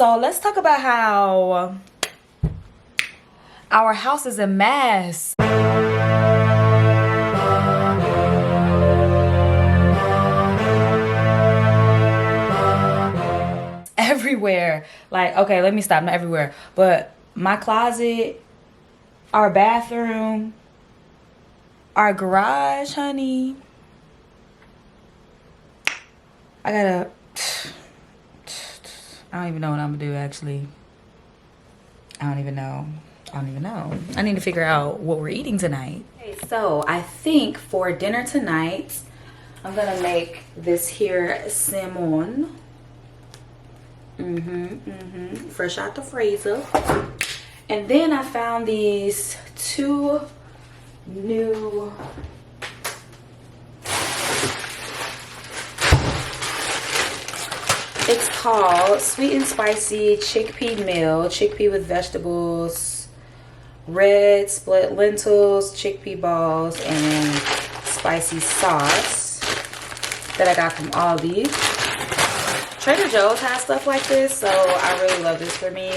So let's talk about how our house is a mess. Everywhere. Like, okay, let me stop. Not everywhere, but my closet, our bathroom, our garage, honey. I don't even know what I'm gonna do, actually. I don't even know. I need to figure out what we're eating tonight. Okay, so I think for dinner tonight, I'm gonna make this here salmon. Fresh out the freezer. And then I found these two new it's called sweet and spicy chickpea meal, chickpea with vegetables, red split lentils, chickpea balls, and spicy sauce that I got from Aldi. Trader Joe's has stuff like this, so I really love this for me.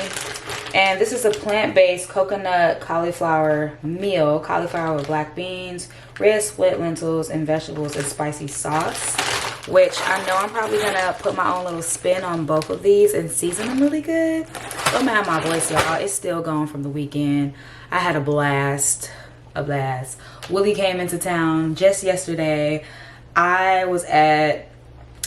And this is a plant-based coconut cauliflower meal, cauliflower with black beans, red split lentils, and vegetables and spicy sauce, which I know I'm probably gonna put my own little spin on both of these and season them really good. Don't mind my voice, y'all. It's still gone from the weekend. I had a blast. Willie came into town just yesterday. I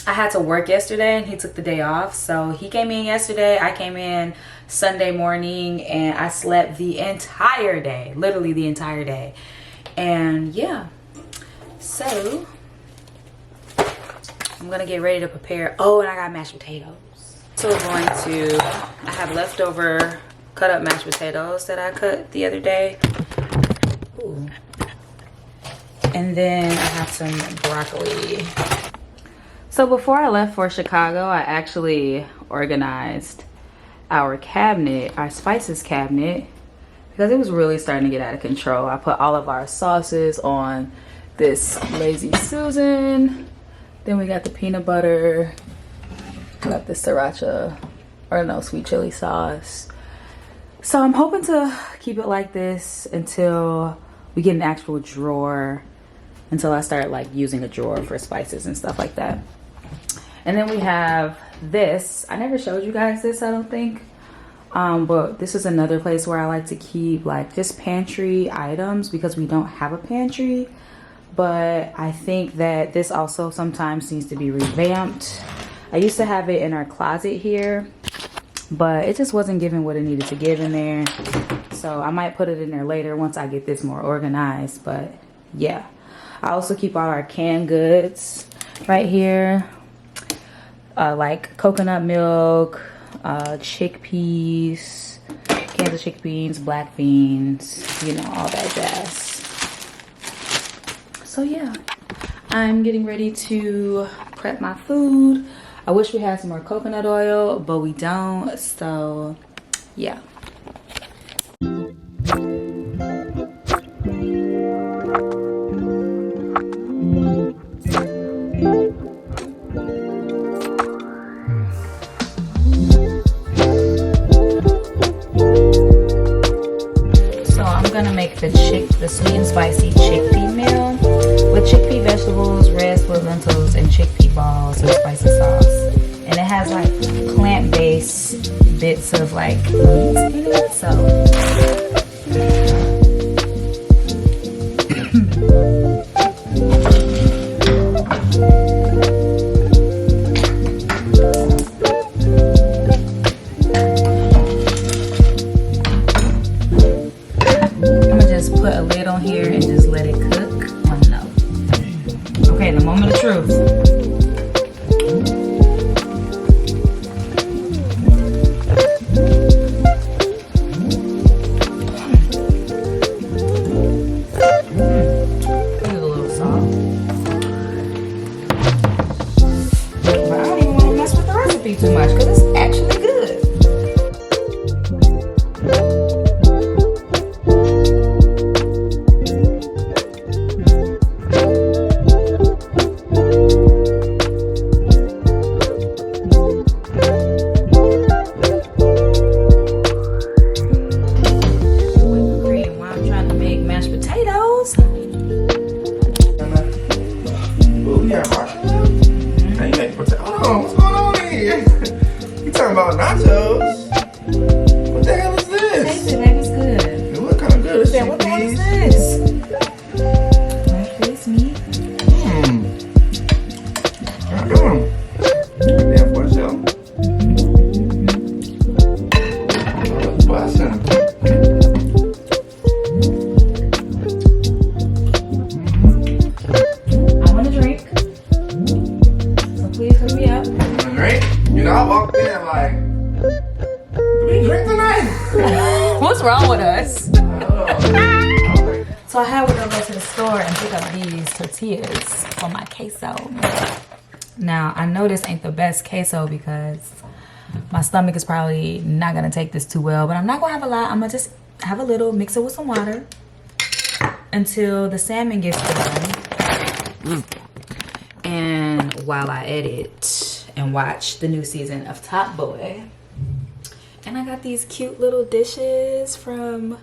had to work yesterday and he took the day off, so he came in yesterday. I came in Sunday morning and I slept the entire day, literally the entire day. And yeah, so I'm gonna get ready to prepare. Oh, and I got mashed potatoes. So I have leftover cut up mashed potatoes that I cut the other day. Ooh. And then I have some broccoli. So before I left for Chicago, I actually organized our cabinet, our spices cabinet, because it was really starting to get out of control. I put all of our sauces on this Lazy Susan. Then we got the peanut butter, got the sriracha, or no, sweet chili sauce. So I'm hoping to keep it like this until we get an actual drawer, until I start like using a drawer for spices and stuff like that. And then we have this. I never showed you guys this, I don't think. But this is another place where I like to keep like just pantry items because we don't have a pantry. But I think that this also sometimes needs to be revamped. I used to have it in our closet here, but it just wasn't giving what it needed to give in there. So I might put it in there later once I get this more organized. But yeah, I also keep all our canned goods right here. Like coconut milk, chickpeas, cans of chickpeas, black beans, you know, all that jazz. So yeah, I'm getting ready to prep my food. I wish we had some more coconut oil, but we don't, so yeah. The sweet and spicy chickpea meal with chickpea vegetables, red split lentils, and chickpea balls and spicy sauce. And it has like plant-based bits of like meat in it, so put a lid on here and just let it cook. Oh no. Okay, the moment of truth. You talking about nachos? What the hell is this? Taste it, baby. It's good. It look kind of good. It's What the hell is chickpeas. this? This meat. Damn for itself. Bussin'. I want a drink. So please hook me up. Drink? You know, I walked in like, do we drink tonight? What's wrong with us? I don't know. So I had to go to the store and pick up these tortillas for my queso. Now, I know this ain't the best queso because my stomach is probably not gonna take this too well, but I'm not gonna have a lot. I'm gonna just have a little, mix it with some water until the salmon gets done. And while I edit and watch the new season of Top Boy. And I got these cute little dishes from,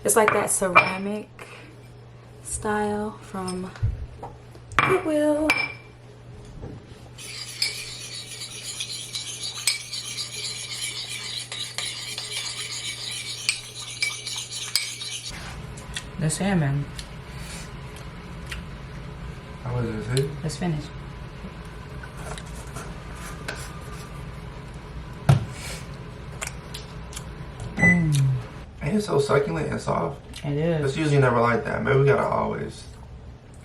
it's like that ceramic style from Goodwill. The salmon. How was it? Let's finish. Ain't it so succulent and soft? It is. It's usually never like that. Maybe we gotta always,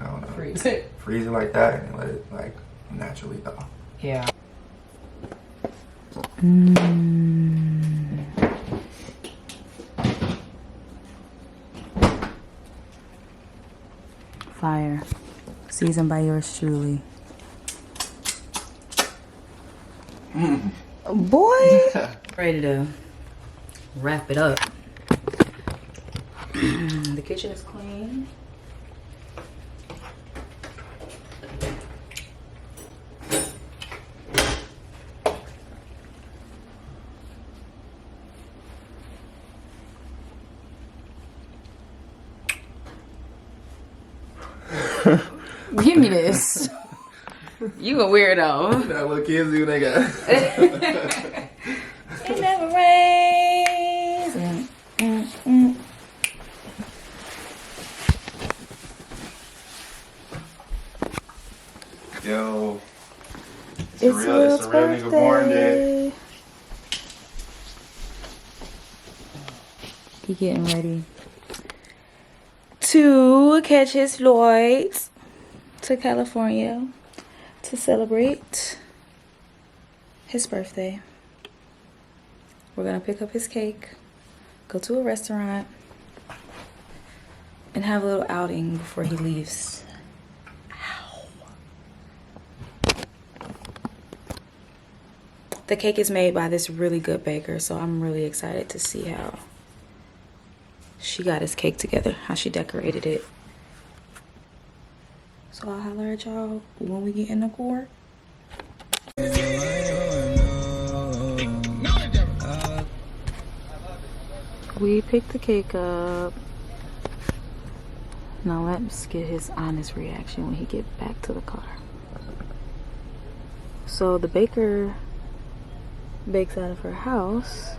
I don't know, Freeze it. freeze it like that and let it like naturally thaw. Yeah. Fire. Seasoned by yours truly. Boy. Ready to wrap it up. The kitchen is clean. Give me this. You a weirdo. That little kids do what they got. It never rains. Yo, It's a real nigga born day. He getting ready to catch his flight to California to celebrate his birthday. We're gonna pick up his cake, go to a restaurant, and have a little outing before he leaves. Ow. The cake is made by this really good baker, so I'm really excited to see how she got his cake together, how she decorated it. So I'll holler at y'all when we get in the car. We picked the cake up. Now let's get his honest reaction when he get back to the car. So the baker bakes out of her house.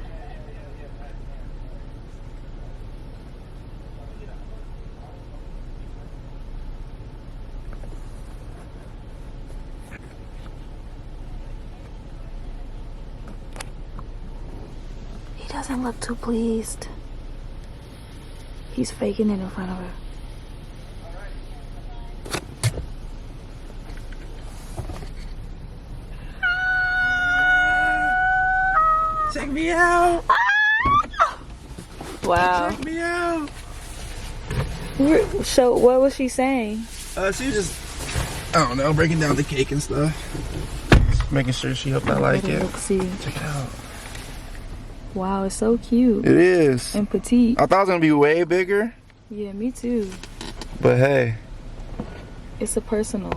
He doesn't look too pleased. He's faking it in front of her. Check me out. Wow. Check me out. So what was she saying? She just, I don't know, breaking down the cake and stuff. Making sure she hope I like it. Let's see. Check it out. Wow, it's so cute. It is. And petite. I thought it was gonna be way bigger, Yeah, me too. but hey. It's a personal.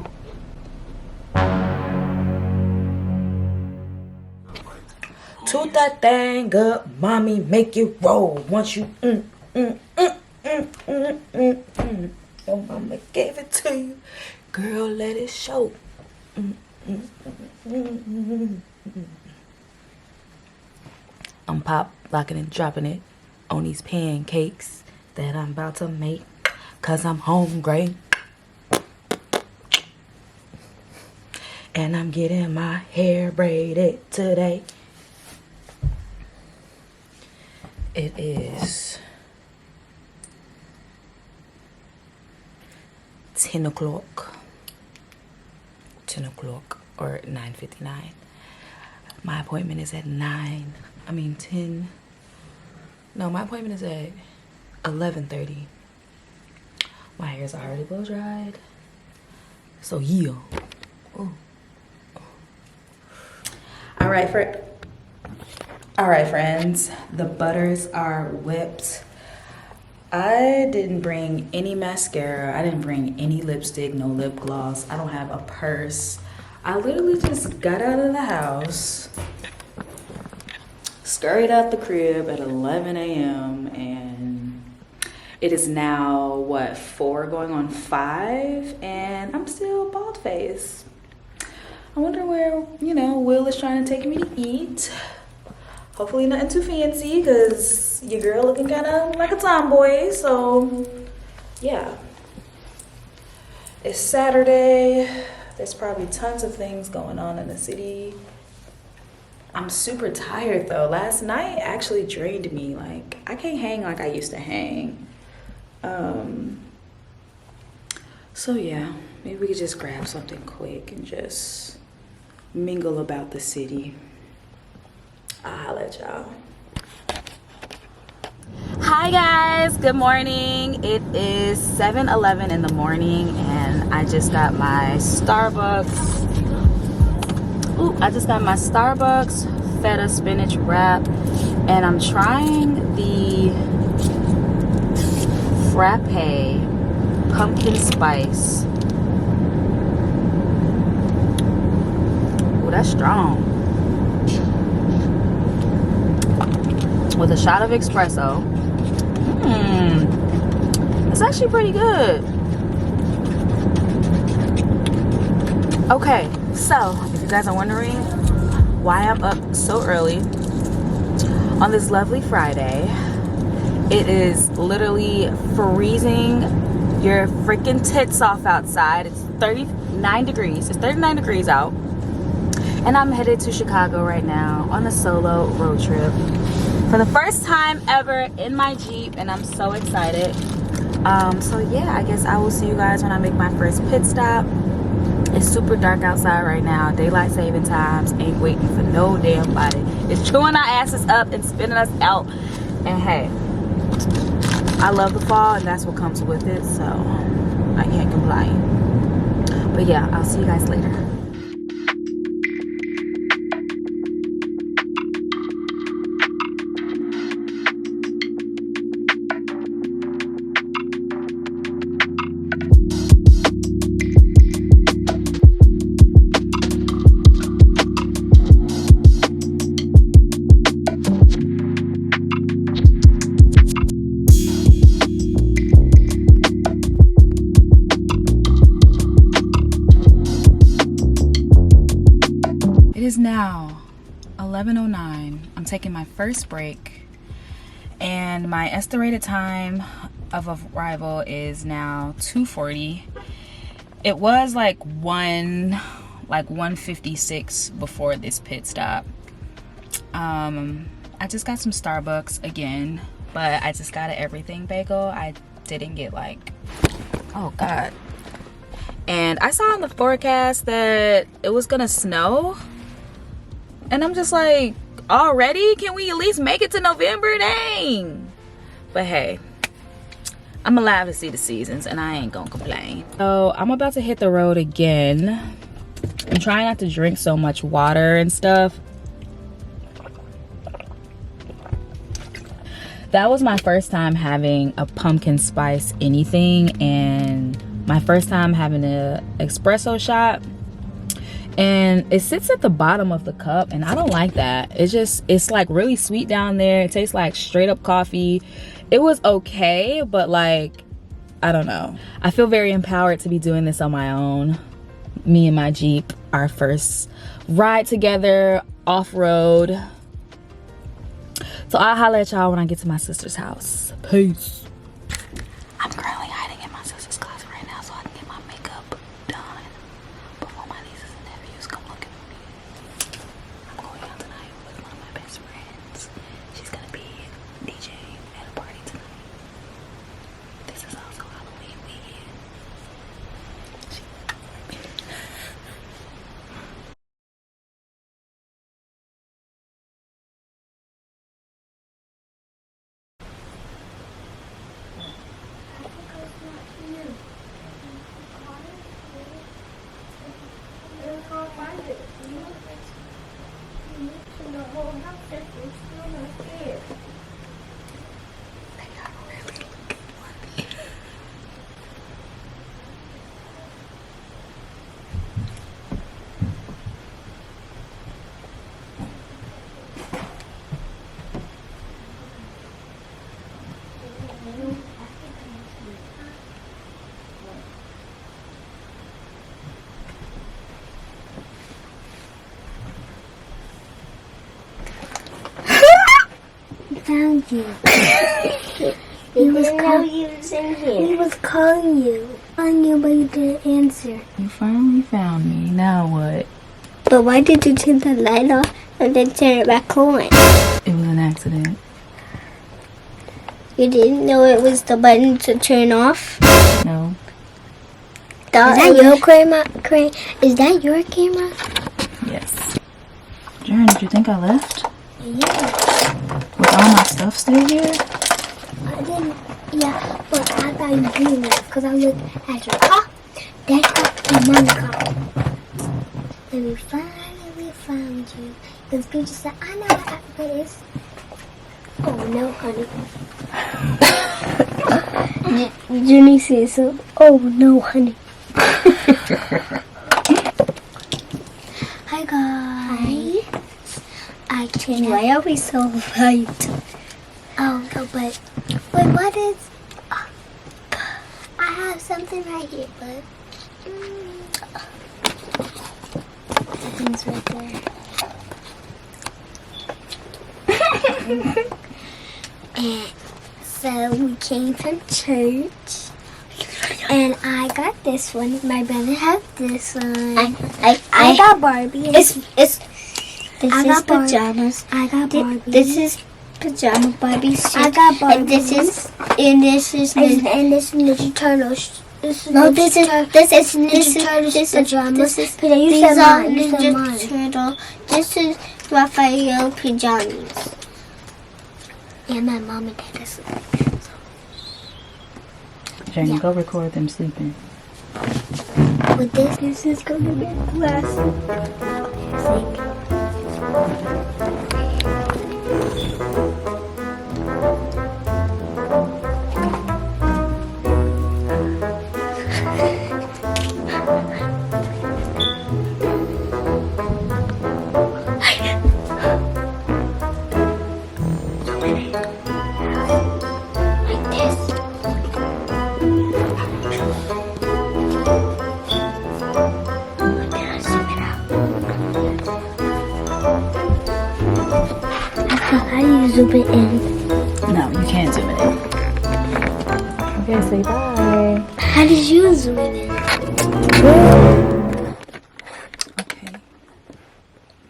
Toot that thing up, mommy, make it roll. Once you oh, mama gave it to you, girl, let it show. I'm pop locking and dropping it on these pancakes that I'm about to make, cause I'm hungry. And I'm getting my hair braided today. It is 10 o'clock. 10 o'clock or 9:59. My appointment is at 10. No, my appointment is at 11:30. My hair's already blow dried. So yeah. Ooh. All right, friends, the butters are whipped. I didn't bring any mascara. I didn't bring any lipstick, no lip gloss. I don't have a purse. I literally just got out of the house, scurried out the crib at 11 a.m. and it is now, what, 4 going on 5, and I'm still bald-faced. I wonder where, Will is trying to take me to eat. Hopefully nothing too fancy, because your girl looking kind of like a tomboy, so yeah. It's Saturday. There's probably tons of things going on in the city. I'm super tired though. Last night actually drained me. Like, I can't hang like I used to hang. So yeah, maybe we could just grab something quick and just mingle about the city. I'll holla at y'all. Hi guys, good morning. It is 7:11 in the morning and I just got my Starbucks. I just got my Starbucks feta spinach wrap and I'm trying the frappe pumpkin spice. Ooh, that's strong. With a shot of espresso. It's actually pretty good. Okay, so if you guys are wondering why I'm up so early on this lovely Friday, it is literally freezing your freaking tits off outside. It's 39 degrees. It's 39 degrees out. And I'm headed to Chicago right now on a solo road trip for the first time ever in my Jeep, and I'm so excited. So yeah, I guess I will see you guys when I make my first pit stop. It's super dark outside right now. Daylight saving times ain't waiting for no damn body. It's chewing our asses up and spinning us out. And hey, I love the fall and that's what comes with it, so I can't complain. But yeah, I'll see you guys later. It is now 11:09. I'm taking my first break and my estimated time of arrival is now 2:40. It was like 1:56 before this pit stop. I just got some Starbucks again, but I just got an everything bagel. I didn't get oh god. And I saw on the forecast that it was gonna snow. And I'm just like, already? Can we at least make it to November? Dang. But hey, I'm alive to see the seasons and I ain't gonna complain. So I'm about to hit the road again. I'm trying not to drink so much water and stuff. That was my first time having a pumpkin spice anything and my first time having an espresso shot. And it sits at the bottom of the cup and I don't like that. It's like really sweet down there. It tastes like straight up coffee. It was okay, but like, I don't know. I feel very empowered to be doing this on my own. Me and my Jeep, our first ride together off-road. So I'll holler at y'all when I get to my sister's house. Peace. I'm currently hiding in my sister's closet right now so I can get my makeup done before my nieces and nephews come looking for me. I'm going out tonight with one of my best friends. She's gonna be DJing at a party tonight. This is also Halloween weekend. Found you. He was calling you was in here. He was calling you, but you didn't answer. You finally found me. Now what? But why did you turn the light off and then turn it back on? It was an accident. You didn't know it was the button to turn off? No. Is that your camera? Is that your camera? Yes. Jaren, did you think I left? Yeah. With all my stuff still here? I didn't. Yeah, but I thought you didn't because I looked at your car. That's got the money car. And we finally found you. Because Peter said, I know what Africa is. Oh no, honey. Jenny says so. Oh no, honey. Hi guys. I can. Why are we so light? Oh no, but wait, what is? I have something right here, but something's right there. And so we came from church. And I got this one. My brother has this one. I got Barbie. This is pajamas. I got Barbie. This is pajama Barbie suit. I got Barbie. And this is Ninja Turtles. This is Ninja Turtles pajamas. These are Ninja Turtle. This is Raphael pajamas. And my mom and dad is Jane, go record them sleeping. with this is going to be classic. How do you zoom it in? No, you can't zoom it in. Okay, say bye. How did you zoom it in? Okay.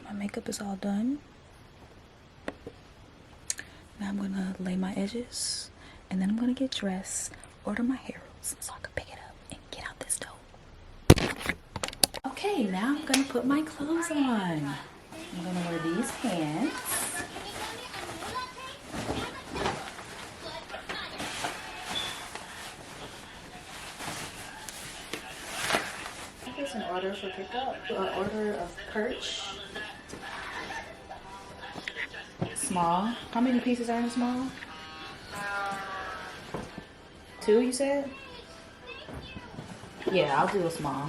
My makeup is all done. Now I'm gonna lay my edges and then I'm gonna get dressed, order my hair rolls so I can pick it up and get out this door. Okay, now I'm gonna put my clothes on. I'm gonna wear these pants. Here's an order for pickup. An order of perch. Small. How many pieces are in small? 2, you said? Yeah, I'll do a small.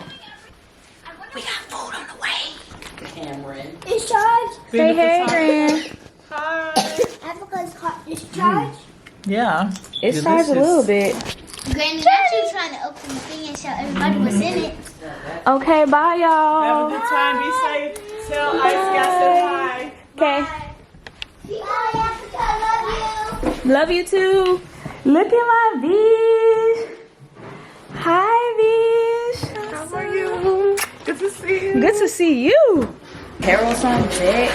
We got food on the way. Cameron. It's charged. Say hey, Gran. Hi. Africa's hot. It's charged. Yeah. It's charged a little bit. Granny, not you trying to open the thing and show everybody what's in it. Okay, bye, Have a y'all. good time. Be safe. Tell Ice I said hi. Okay. Bye, Africa. Love you too. Look at my Beach. Hi, Beach. How are you? Good to see you. Good to see you. Harold's on deck.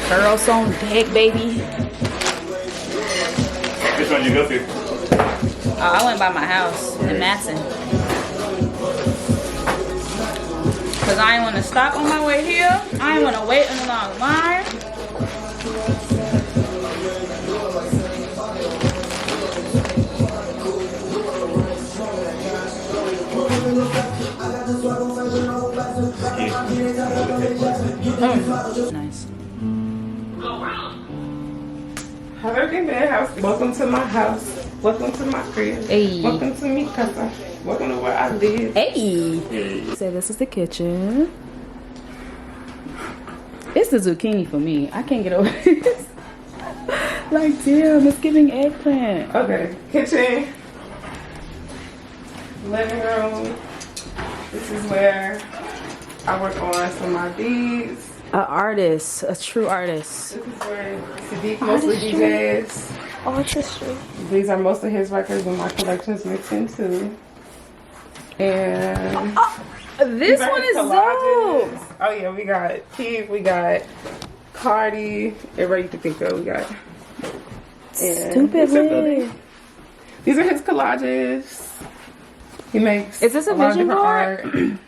Harold's on deck, baby. Which one you go to? Oh, I went by my house in Matson. Cause I didn't want to stop on my way here. I didn't want to wait in a long line. Nice. How's everything been, house? Welcome to my house. Welcome to my crib. Hey. Welcome to me, casa. Welcome to where I live. Hey. So this is the kitchen. It's the zucchini for me. I can't get over this. Like, damn, it's giving eggplant. Okay, kitchen, living room. This is where I work on some of my beads. An artist, a true artist. This is where Sadiq mostly DJs. Artistry. These are most of his records and my collections mixed into. And This these are one his is collages. dope. Oh yeah, we got Keith, we got Cardi, everybody you can think of, we got. And Stupid these are wig. really- These are his collages. He makes. Is this a lot of vision different board? art.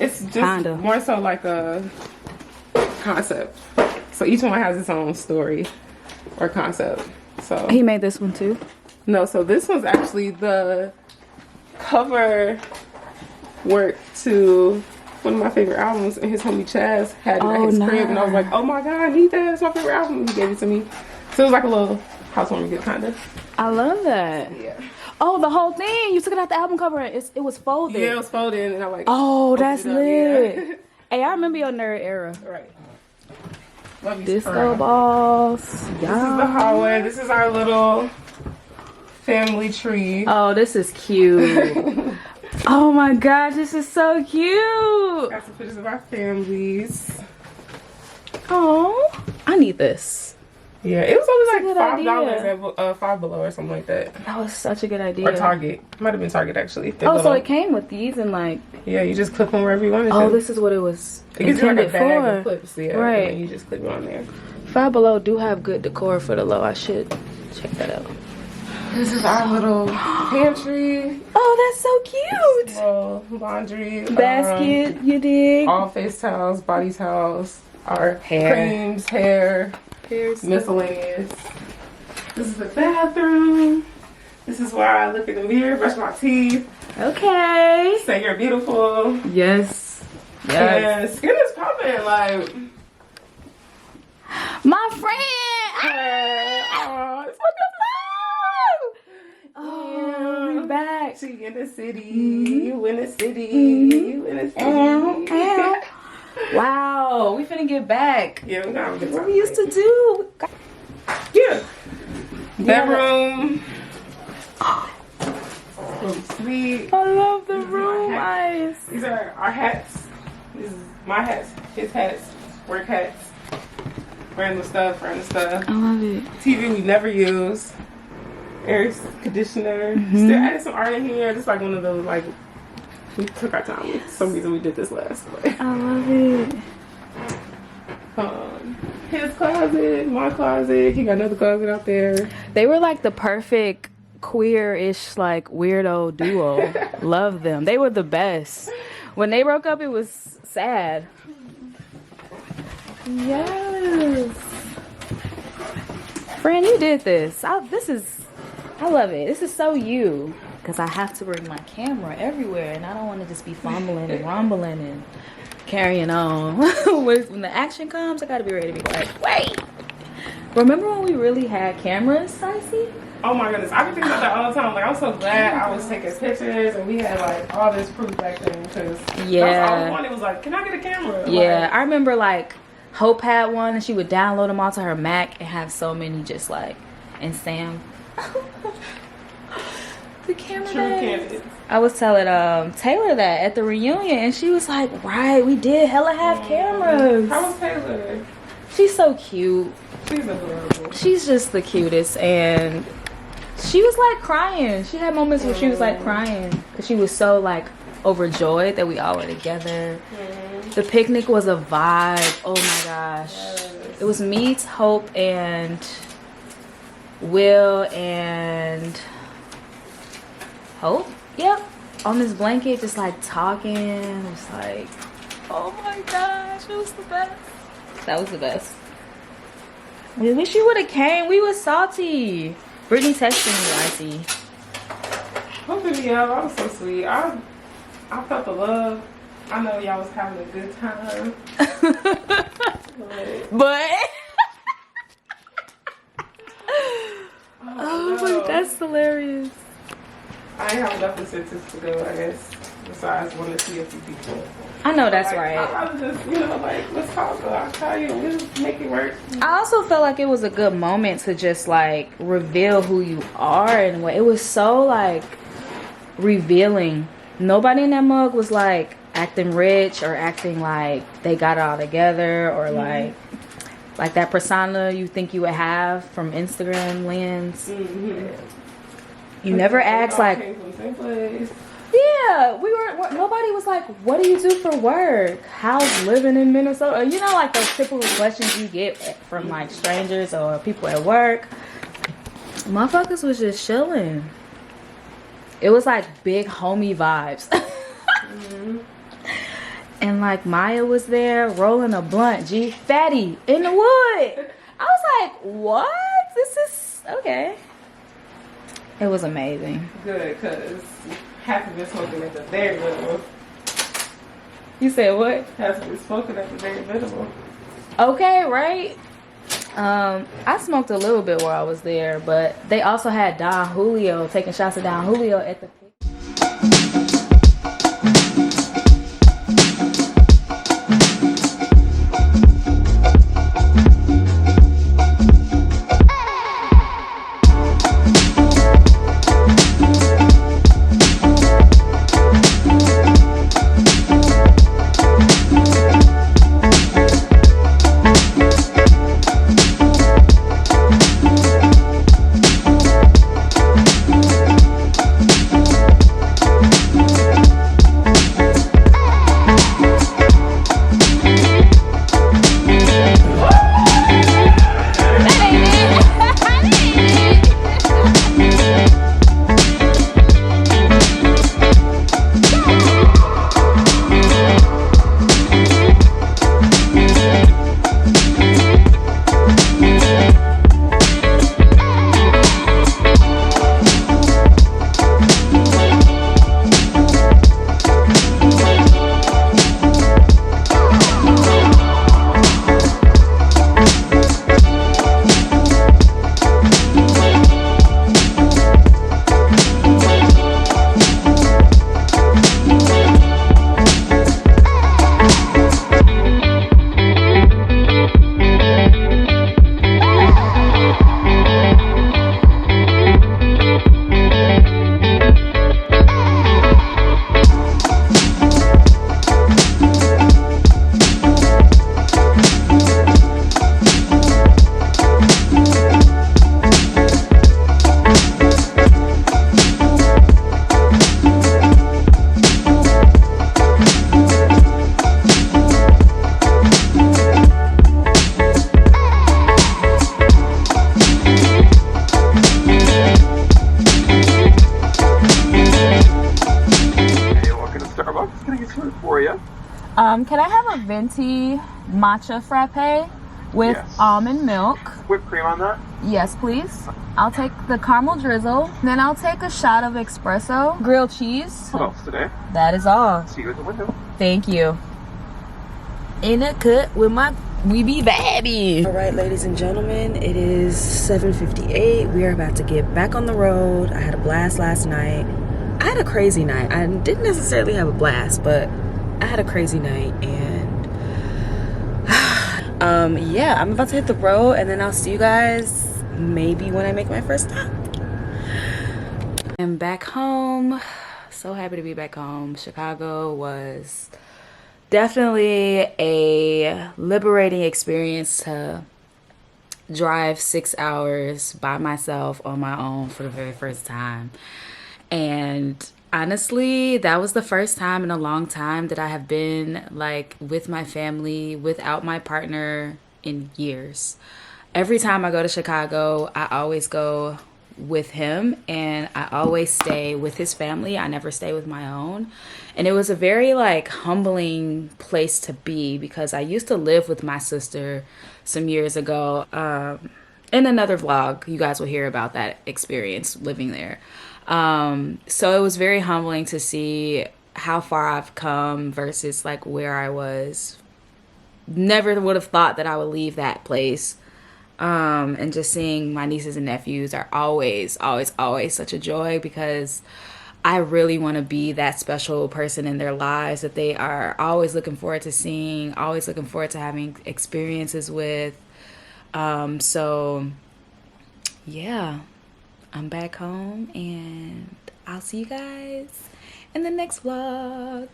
It's just Kinda. more so like a concept. So each one has its own story or concept. So He made this one too. no, so this one's actually the cover work to one of my favorite albums, and his homie Chaz had it at Oh, his crib, and I was nice. like, oh my god, I need that. It's my favorite album. He gave it to me. So it was like a little housewarming gift, kind of. I love that. Yeah. Oh, the whole thing. You took it out the album cover. It was folded. Yeah, it was folded, and I'm like, Oh, opened that's it up, lit. yeah. Hey, I remember your nerd era. Right. Love you, Disco Sperm. balls. This is the Yeah. hallway. This is our little family tree. Oh, this is cute. Oh my gosh, this is so cute. Got some pictures of our families. Oh, I need this. Yeah, it was only That's a like good $5 at Five Below or something like that. That was such a good idea. Or Target. Might have been Target actually. They Oh, so little- it came with these and like. Yeah, you just clip them wherever you want it. Oh, to. this is what it was It gives you like a intended bag for. of clips, yeah. Right. And then you just clip it on there. Five Below do have good decor for the low. I should check that out. This is our little pantry. Oh, that's so cute. Little laundry. Basket, you dig? All face towels, body towels, our Hair. creams, hair, miscellaneous. This is the bathroom. This is where I look in the mirror, brush my teeth, Okay. say you're beautiful. Yes. And skin is popping, like. My friend. Oh, it's my Oh, we're back. She in the city, you in the city, you in the city. Ow, ow. Wow, we finna get back. Yeah, we gotta get What we used to do. Yeah. Bedroom. Room suite. I love the This is my room hat. eyes. These are our hats. This is my hats, his hats, work hats. Random stuff, random stuff. I love it. TV we never use. Air conditioner. Still added some art in here. Just like one of those, like, we took our time. For some reason we did this last. But, I love it. his closet, my closet. He got another closet out there. They were like the perfect queer-ish, like, weirdo duo. Love them. They were the best. When they broke up, it was sad. Yes. Fran, you did this. I love it. This is so you. Because I have to bring my camera everywhere, and I don't want to just be fumbling and rumbling and carrying on. When the action comes, I gotta be ready to be like, wait. Remember when we really had cameras, Stacey? Oh my goodness, I be thinking about that all the time. Like, I'm so glad I was taking pictures and we had like all this proof back then. Because Yeah. that's all I wanted was like, can I get a camera? Yeah, Like, I remember like Hope had one, and she would download them all to her Mac and have so many just like, and Sam. The camera true days. candidates. I was telling Taylor that at the reunion, and she was like, right, we did hella have cameras. How was Taylor? She's so cute. She's adorable. She's just the cutest, and she was like crying. She had moments where she was like crying because she was so like overjoyed that we all were together. The picnic was a vibe. Oh my gosh. Yes. It was me, Hope, and Will, and Hope. Yep. On this blanket, just like talking. It was like, oh my gosh, it was the best. That was the best. We wish you would have came. We was salty. Brittany texted me, I see. Hooking me up. I was so sweet. I felt the love. I know y'all was having a good time. But oh my, that's hilarious. I ain't have enough incentives to go, I guess. Besides wanting to see a few people. I know that's like, right. I was just, you know, like, let's talk. I'll tell you, we'll make it work. I also felt like it was a good moment to just like reveal who you are, and what it was so like revealing. Nobody in that mug was like acting rich or acting like they got it all together, or like that persona you think you would have from Instagram lens. You never asked like, came from the same place. yeah, nobody was like, what do you do for work? How's living in Minnesota? You know, like those typical questions you get from like strangers or people at work. Motherfuckers was just chilling. It was like big homie vibes. And like Maya was there rolling a blunt, fatty in the wood. I was like, what? This is okay. It was amazing. Good, because half of it smoking at the very minimum. You said what? Half of it smoking at the very minimum. Okay, right? I smoked a little bit while I was there, but they also had Don Julio, taking shots of Don Julio at the Can I have a venti matcha frappe with almond milk? Whipped cream on that? Yes, please. I'll take the caramel drizzle. Then I'll take a shot of espresso. Grilled cheese. What else today? That is all. See you at the window. Thank you. In a cut with my weeby baby. All right, ladies and gentlemen, it is 7:58. We are about to get back on the road. I had a blast last night. I had a crazy night. I didn't necessarily have a blast, but I had a crazy night, and yeah, I'm about to hit the road, and then I'll see you guys maybe when I make my first stop. I'm back home. So happy to be back home. Chicago was definitely a liberating experience to drive 6 hours by myself on my own for the very first time. And honestly, that was the first time in a long time that I have been like with my family without my partner in years. Every time I go to Chicago, I always go with him, and I always stay with his family. I never stay with my own. And it was a very like humbling place to be, because I used to live with my sister some years ago. In another vlog, you guys will hear about that experience living there. So it was very humbling to see how far I've come versus like where I was. Never would have thought that I would leave that place. And just seeing my nieces and nephews are always such a joy, because I really want to be that special person in their lives that they are always looking forward to seeing, always looking forward to having experiences with. So yeah, I'm back home, and I'll see you guys in the next vlog.